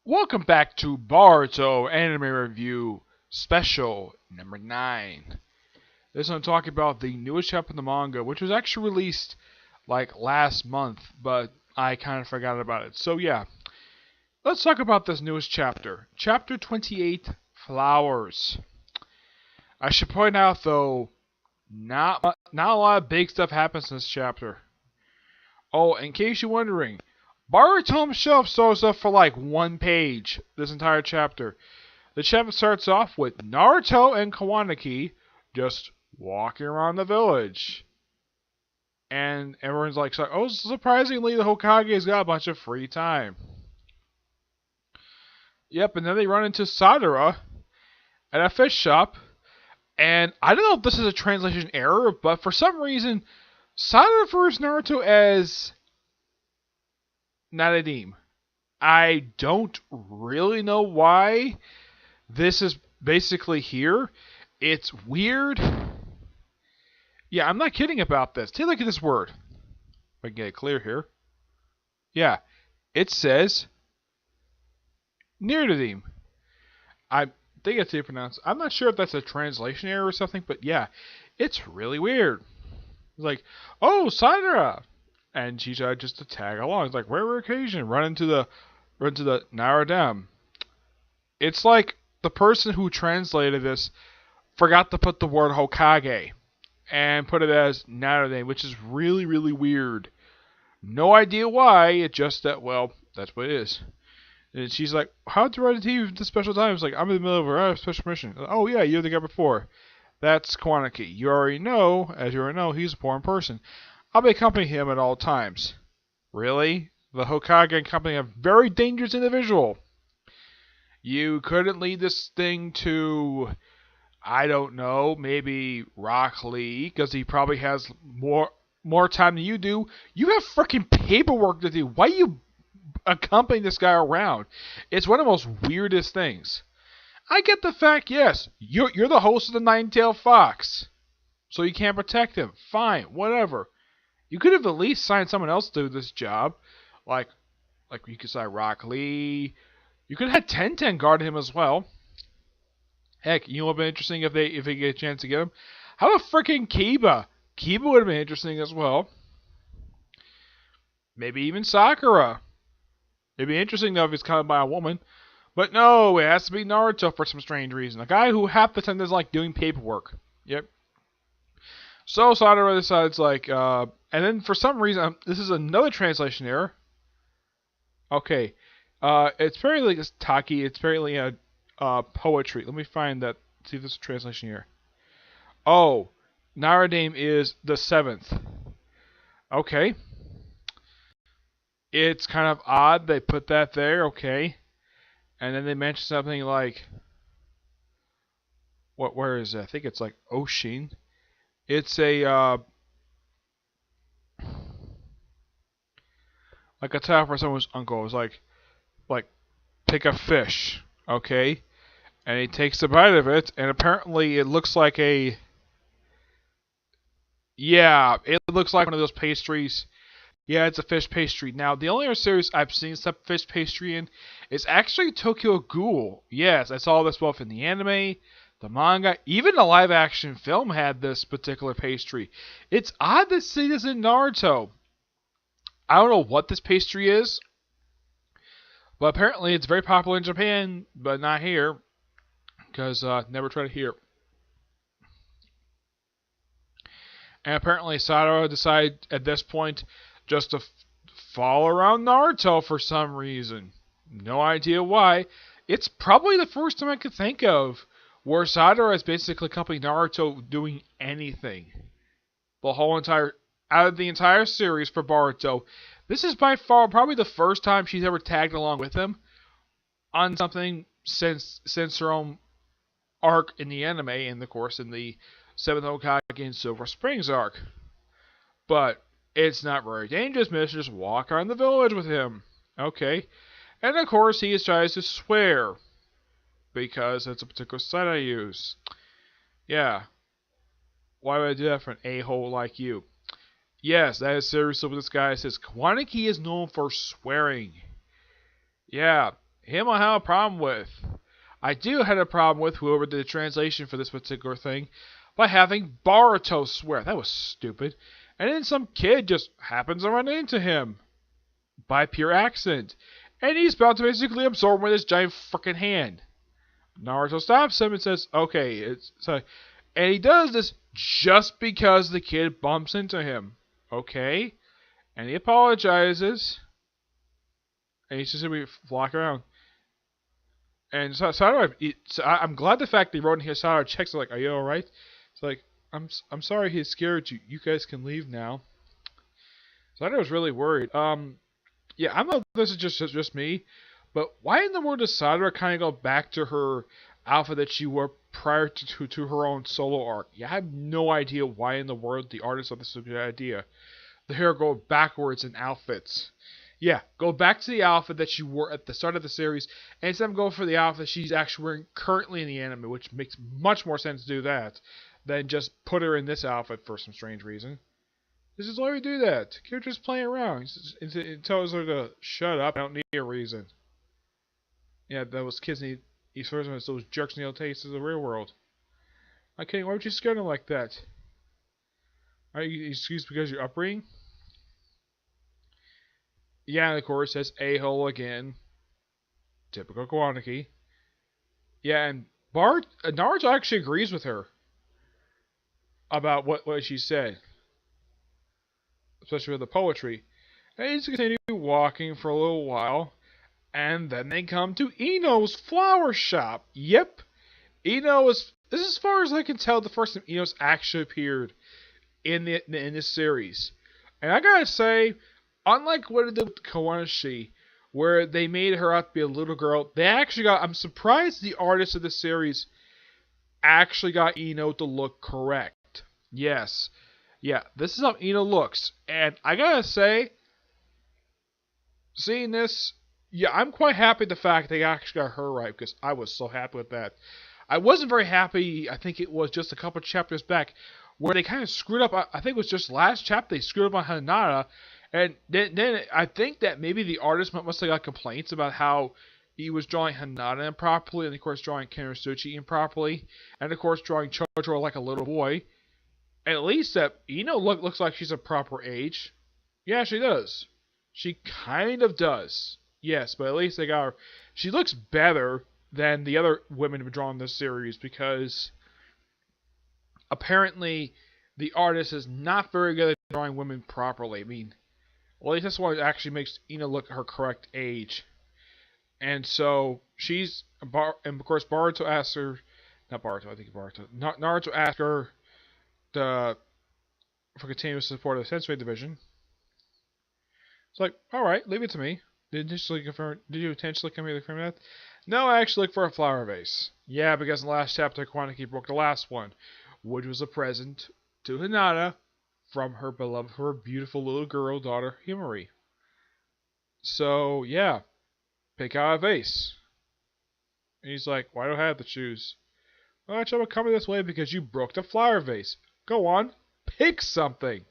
Welcome back to Boruto Anime Review Special number 9. This one talking about the newest chapter in the manga, which was actually released like last month, but I kind of forgot about it. So yeah, let's talk about this newest chapter. Chapter 28, Flowers. I should point out though, not a lot of big stuff happens in this chapter. Oh, in case you're wondering, Boruto himself shows up for like one page this entire chapter. The chapter starts off with Naruto and Kawanaki just walking around the village. And everyone's like, oh, surprisingly, the Hokage's got a bunch of free time. Yep, and then they run into Sadara at a fish shop. And I don't know if this is a translation error, but for some reason, Sadara refers Naruto as Naradim. I don't really know why this is basically here. It's weird. Yeah, I'm not kidding about this. Take a look at this word. If I can get it clear here. Yeah, it says Nirdadim. I think it's how you pronounce it. I'm not sure if that's a translation error or something, but yeah, it's really weird. It's like, oh, Sadara! And she tried just to tag along. It's like, rare occasion, run into the Naradam. It's like the person who translated this forgot to put the word Hokage and put it as Naradam, which is really, really weird. No idea why, it just that, well, that's what it is. And she's like, how'd you run into you this special time? It's like, I'm in the middle of a special mission. Oh, yeah, you're the guy before. That's Kawanaki. You already know, as you already know, he's a important person. I'll be accompanying him at all times. Really? The Hokage accompanying a very dangerous individual. You couldn't lead this thing to, I don't know, maybe Rock Lee, because he probably has more time than you do. You have freaking paperwork to do. Why are you accompanying this guy around? It's one of the most weirdest things. I get the fact, yes, you're the host of the Nine-Tailed Fox, so you can't protect him. Fine, whatever. You could have at least signed someone else to do this job, like you could sign Rock Lee. You could have had Tenten guard him as well. Heck, you know what would have been interesting if they get a chance to get him? How about freaking Kiba? Kiba would have been interesting as well. Maybe even Sakura. It'd be interesting though if he's caught by a woman. But no, it has to be Naruto for some strange reason. A guy who half the time is like doing paperwork. Yep. So Sadara decides like, and then for some reason, this is another translation error. Okay. It's apparently like Taki. It's apparently a poetry. Let me find that. See if there's a translation here. Oh, Naradame is the 7th. Okay. It's kind of odd they put that there. Okay. And then they mention something like, where is it? I think it's like Oshin. It's a like a title for someone's uncle. It was like pick a fish, okay? And he takes a bite of it, and apparently it looks like a, yeah, it looks like one of those pastries. Yeah, it's a fish pastry. Now, the only other series I've seen some fish pastry in is actually Tokyo Ghoul. Yes, I saw this both in the anime, the manga, even the live-action film had this particular pastry. It's odd to see this in Naruto. I don't know what this pastry is, but apparently it's very popular in Japan, but not here, because never tried it here. And apparently Sadara decided at this point just to fall around Naruto for some reason. No idea why. It's probably the first time I could think of where Sadara is basically accompanying Naruto doing anything. The whole entire, out of the entire series for Boruto, this is by far probably the first time she's ever tagged along with him on something since her own arc in the anime, and of course in the 7th Hokage and Silver Springs arc. But it's not very dangerous, mister. Just walk around the village with him. Okay. And of course he tries to swear, because it's a particular site I use. Yeah. Why would I do that for an a-hole like you? Yes, that is seriously what this guy says. Kawanaki is known for swearing. Yeah. him I have a problem with. I do have a problem with whoever did the translation for this particular thing by having Boruto swear. That was stupid. And then some kid just happens to run into him by pure accident. And he's about to basically absorb him with his giant freaking hand. Naruto stops him and says, okay, it's so, and he does this just because the kid bumps into him. Okay? And he apologizes. And he's just going to be walking around. And I'm glad the fact they wrote in here, Sadara checks, like, are you alright? It's like, I'm sorry he scared you. You guys can leave now. Sadara was really worried. Yeah, I don't know if this is just me, but why in the world does Sadara kind of go back to her outfit that she wore prior to her own solo arc? Yeah, I have no idea why in the world the artist thought this was a good idea. The hair go backwards in outfits. Yeah, go back to the outfit that she wore at the start of the series, and instead of going for the outfit she's actually wearing currently in the anime, which makes much more sense to do that than just put her in this outfit for some strange reason. This is why we do that. Character's playing around. It tells her to shut up. I don't need a reason. Yeah, those kids need those jerks need to taste of the real world. Okay, why would you scare them like that? Are you excused because you're upbringing? Yeah, and of course, says a-hole again. Typical Kawanaki. Yeah, and Naruto actually agrees with her about what she said. Especially with the poetry. And he's continue walking for a little while. And then they come to Ino's flower shop. Yep. Ino is... This is as far as I can tell the first time Ino's actually appeared in this series. And I gotta say, unlike what it did with Kawashi, where they made her out to be a little girl, they actually got... I'm surprised the artist of the series actually got Ino to look correct. Yes. Yeah, this is how Ino looks. And I gotta say, seeing this, yeah, I'm quite happy the fact they actually got her right, because I was so happy with that. I wasn't very happy, I think it was just a couple chapters back, where they kind of screwed up. I think it was just last chapter they screwed up on Hinata, and then I think that maybe the artist must have got complaints about how he was drawing Hinata improperly, and of course drawing Kenosuchi improperly, and of course drawing Chojuro like a little boy. At least that Ino looks like she's a proper age. Yeah, she does. She kind of does. Yes, but at least they got her. She looks better than the other women who've drawn this series because apparently the artist is not very good at drawing women properly. I mean, well, at least that's what actually makes Ino look her correct age. And so she's, and of course Boruto asks her, not Boruto, I think Boruto, Naruto asks her for continuous support of the Sensei Division. It's like, alright, leave it to me. Did you intentionally confirm that? No, I actually looked for a flower vase. Yeah, because in the last chapter, Kawanaki broke the last one, which was a present to Hinata from her beautiful little girl daughter, Himari. So, yeah, pick out a vase. And he's like, why do I have to choose? Well, I'm coming this way because you broke the flower vase. Go on, pick something.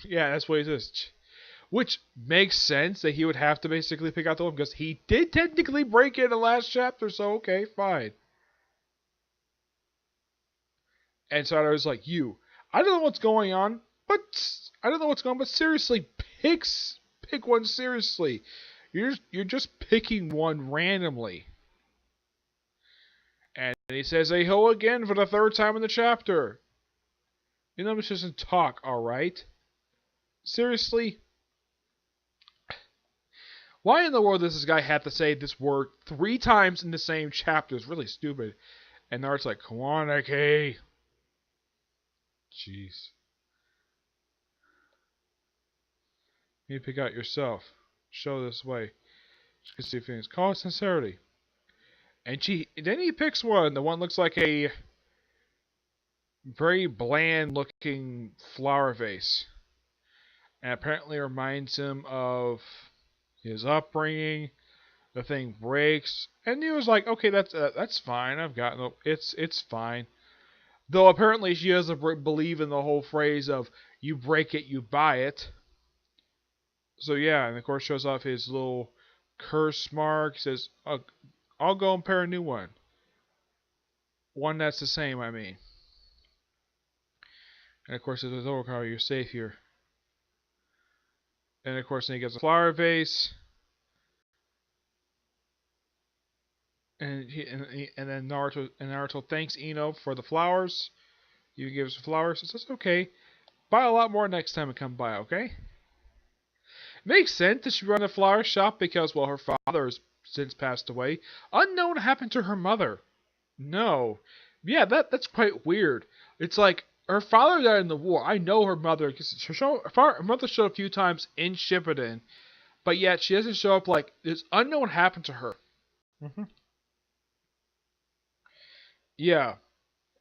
Yeah, that's what he says. Which makes sense that he would have to basically pick out the one because he did technically break it in the last chapter, so okay, fine. And so I was like, I don't know what's going on, but seriously, pick one seriously. You're just picking one randomly. And he says "hey-ho" again for the third time in the chapter. You know, this doesn't talk, alright? Seriously? Why in the world does this guy have to say this word 3 times in the same chapter? It's really stupid. And Naruto's like, Kawanaki. Jeez. You need to pick out yourself. Show this way. You can see things. Call it sincerity. And then he picks one. The one looks like a very bland looking flower vase. And apparently reminds him of his upbringing. The thing breaks. And he was like, okay, that's fine. I've got no, it's fine. Though apparently she doesn't believe in the whole phrase of you break it, you buy it. So yeah, and of course shows off his little curse mark. Says, "I'll go and pair a new one that's the same." I mean, and of course there's a little car. You're safe here. And of course then he gets a flower vase, and then Naruto thanks Ino for the flowers. He gives flowers. It says, "Okay, buy a lot more next time I come by, okay?" Makes sense that she run a flower shop because, well, her father has since passed away. Unknown what happened to her mother. No. Yeah, that's quite weird. It's like her father died in the war. I know her mother because her mother showed a few times in Shippuden, but yet she doesn't show up. Like it's unknown what happened to her. Hmm. Yeah,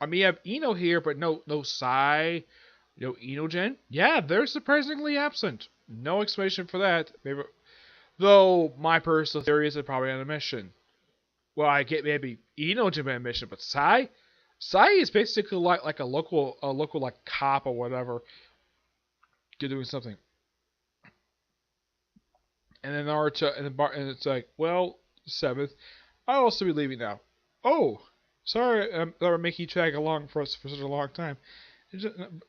I mean, you have Ino here, but no Sai, no Inogen. Yeah, they're surprisingly absent. No explanation for that. Maybe, though my personal theory is they're probably on a mission. Well, I get maybe Inogen on a mission, but Sai is basically like a local like cop or whatever. You're doing something, and then Naruto and it's like, well, seventh, I'll also be leaving now. Oh, sorry, that would make you tag along for us for such a long time.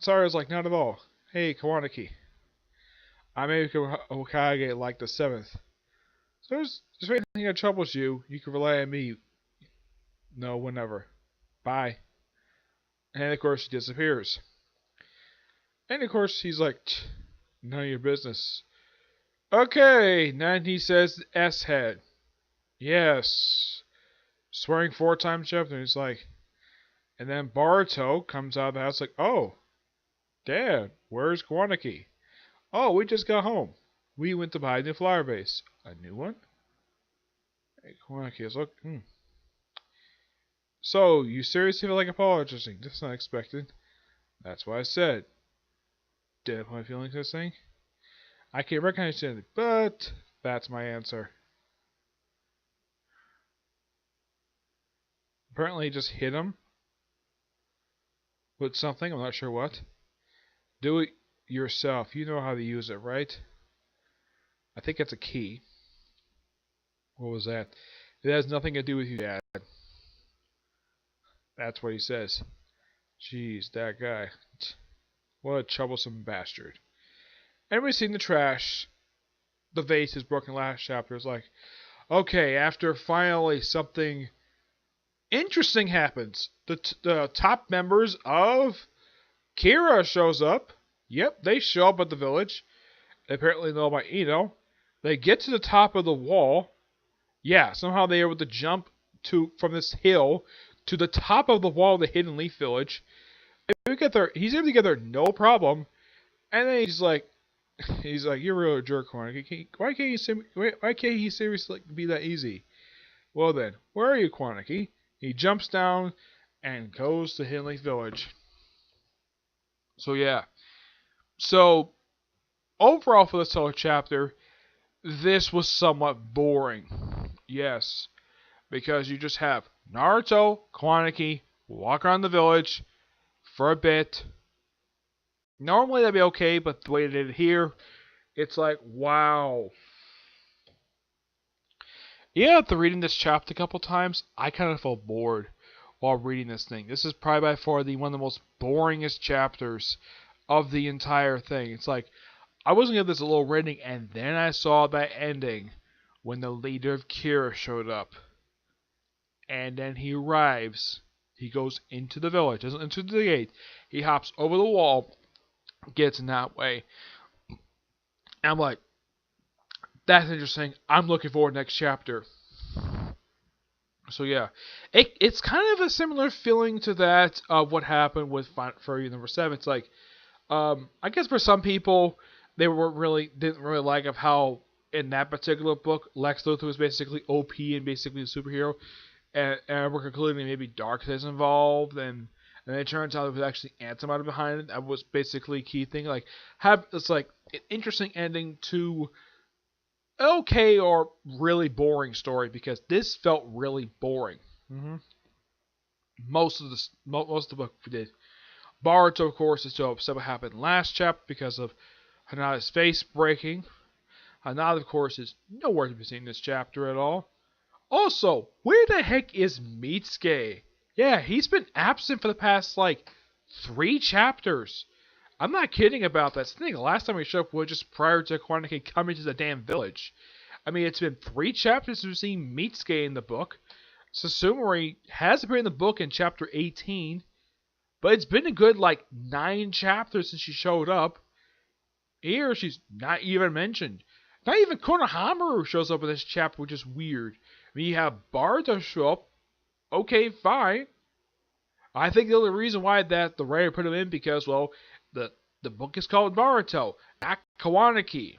Sorry, I was like, not at all. Hey, Kawanaki. I may become Hokage like the seventh. So there's anything that troubles you, you can rely on me. No, whenever. Bye. And of course she disappears. And of course he's like, none of your business. Okay, then he says S head. Yes. Swearing 4 times chapter. And he's like, and then Boruto comes out of the house like, oh, Dad, where's Kawanaki? Oh, we just got home. We went to buy a new flower vase. A new one? Hey, Kawanaki is look. So, you seriously feel like apologizing? That's not expected. That's what I said. Did my feelings this thing? I can't recognize anything, but that's my answer. Apparently, he just hit him with something. I'm not sure what. Do it yourself. You know how to use it, right? I think it's a key. What was that? It has nothing to do with you, Dad. That's what he says. Jeez, that guy. What a troublesome bastard. And we see in the trash. The vase is broken last chapter. It's like, okay, after finally something interesting happens, the top members of Kira shows up. Yep, they show up at the village. Apparently know by Ino. They get to the top of the wall. Yeah, somehow they are able to jump from this hill to the top of the wall of the Hidden Leaf Village. He's able to get there no problem. And then he's like, you're a real jerk, Horn. Why can't he seriously be that easy? Well then, where are you, Quaniki? He jumps down and goes to Hidden Leaf Village. So yeah. So overall for this whole chapter, this was somewhat boring. Yes. Because you just have Naruto, Quaniki, walk around the village for a bit. Normally that'd be okay, but the way they did it here, it's like, wow. Yeah, after reading this chapter a couple times, I kind of felt bored while reading this thing. This is probably by far one of the most boringest chapters of the entire thing. It's like, I was going to give this a little rating, and then I saw that ending when the leader of Kira showed up. And then he arrives. He goes into the village, doesn't enter the gate. He hops over the wall, gets in that way. And I'm like, that's interesting. I'm looking forward to next chapter. So yeah, it's kind of a similar feeling to that of what happened with Furry number 7. It's like, I guess for some people, they didn't really like of how in that particular book, Lex Luthor was basically OP and basically a superhero, and we're concluding maybe Darkseid is involved, and it turns out it was actually Antimatter behind it. That was basically a key thing. Like, it's like an interesting ending to okay or really boring story, because this felt really boring. Mm-hmm. Most of the book did. Boruto, of course, is so upset what happened last chapter because of Hanada's face breaking. Hanada, of course, is nowhere to be seen in this chapter at all. Also, where the heck is Mitsuke? Yeah, he's been absent for the past, 3 chapters. I'm not kidding about that. I think the last time he showed up was just prior to Kwanake coming to the damn village. I mean, it's been 3 chapters we've seen Mitsuke in the book. Sasumori has appeared in the book in chapter 18, but it's been a good, 9 chapters since she showed up. Here, she's not even mentioned. Not even Konohamaru shows up in this chapter, which is weird. I mean, you have Boruto show up. Okay, fine. I think the only reason why that the writer put him in because, well, the book is called Boruto, not Kawanaki.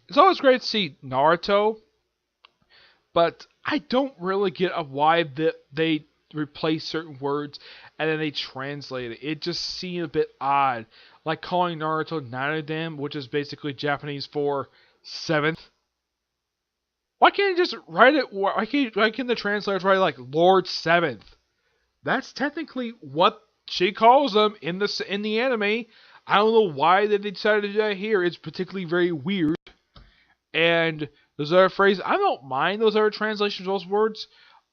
It's always great to see Naruto, but I don't really get why they replace certain words and then they translate it. It just seemed a bit odd. Like calling Naruto Narudan, which is basically Japanese for 7th. Why can't you just write it? Why can't the translators write like Lord 7th? That's technically what she calls them in the anime. I don't know why they decided to do that here. It's particularly very weird. And those other phrases, I don't mind those other translations of those words,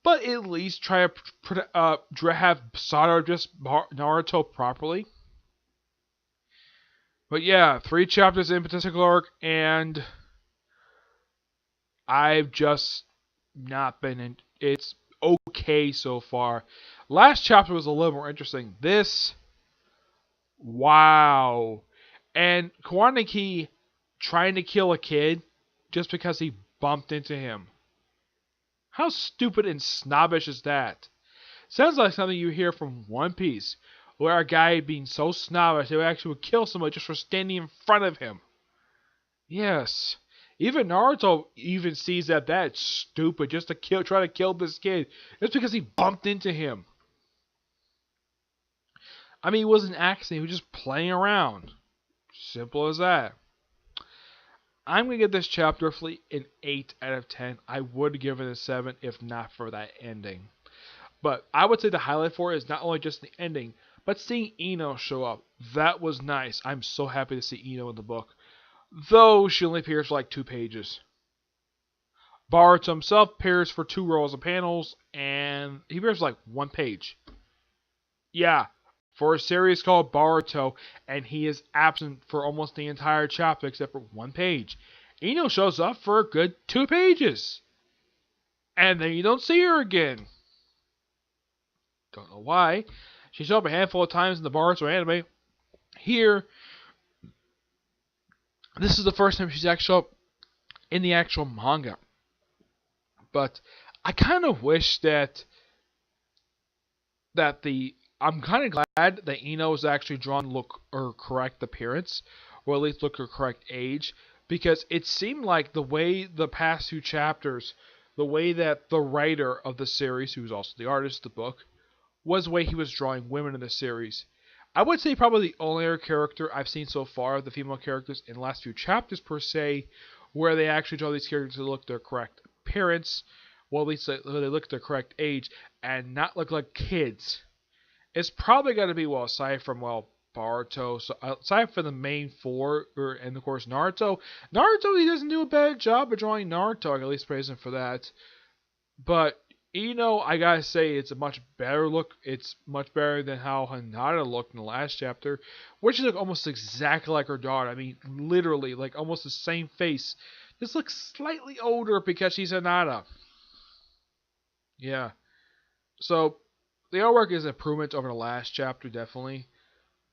but at least try to have Sada just Naruto properly. But yeah, 3 chapters in particular arc, and I've just not been in. It's okay so far. Last chapter was a little more interesting. This, wow. And Kawanaki trying to kill a kid just because he bumped into him. How stupid and snobbish is that? Sounds like something you hear from One Piece, where a guy being so snobbish they actually would kill someone just for standing in front of him. Yes. Even Naruto even sees that that's stupid just to try to kill this kid just because he bumped into him. I mean, it was an accident. He was just playing around. Simple as that. I'm going to give this chapter roughly an 8 out of 10. I would give it a 7 if not for that ending. But I would say the highlight for it is not only just the ending, but seeing Ino show up. That was nice. I'm so happy to see Ino in the book. Though she only appears for 2 pages. Boruto himself appears for 2 rows of panels, and he appears for 1 page. Yeah, for a series called Boruto, and he is absent for almost the entire chapter except for 1 page. Ino shows up for a good 2 pages. And then you don't see her again. Don't know why. She showed up a handful of times in the Boruto anime. Here, this is the first time she's actually showed up in the actual manga. But I kind of wish that I'm kind of glad that Ino is actually drawn to look her correct appearance, or at least look her correct age, because it seemed like the way the past 2 chapters, the way that the writer of the series, who's also the artist of the book, was the way he was drawing women in the series. I would say probably the only other character I've seen so far of the female characters in the last few chapters per se, where they actually draw these characters to look their correct appearance, well at least they look their correct age, and not look like kids. It's probably going to be, aside from, Boruto, so aside from the main 4, and of course Naruto, he doesn't do a bad job of drawing Naruto, I can at least praise him for that. But Ino, I gotta say, it's a much better look. It's much better than how Hanada looked in the last chapter, where she looked almost exactly like her daughter. I mean, literally, almost the same face. Just looks slightly older because she's Hanada. Yeah. So, the artwork is an improvement over the last chapter, definitely.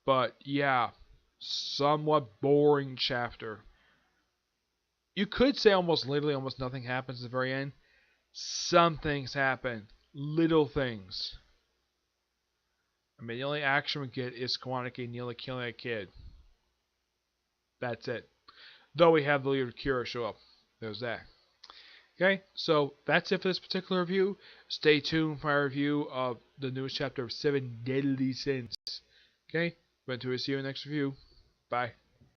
But, yeah, somewhat boring chapter. You could say almost nothing happens at the very end. Some things happen. Little things. I mean, the only action we get is Kawanaki nearly killing a kid. That's it. Though we have the leader Kira show up. There's that. Okay, so that's it for this particular review. Stay tuned for my review of the newest chapter of 7 Deadly Sins. Okay, going to see you in the next review. Bye.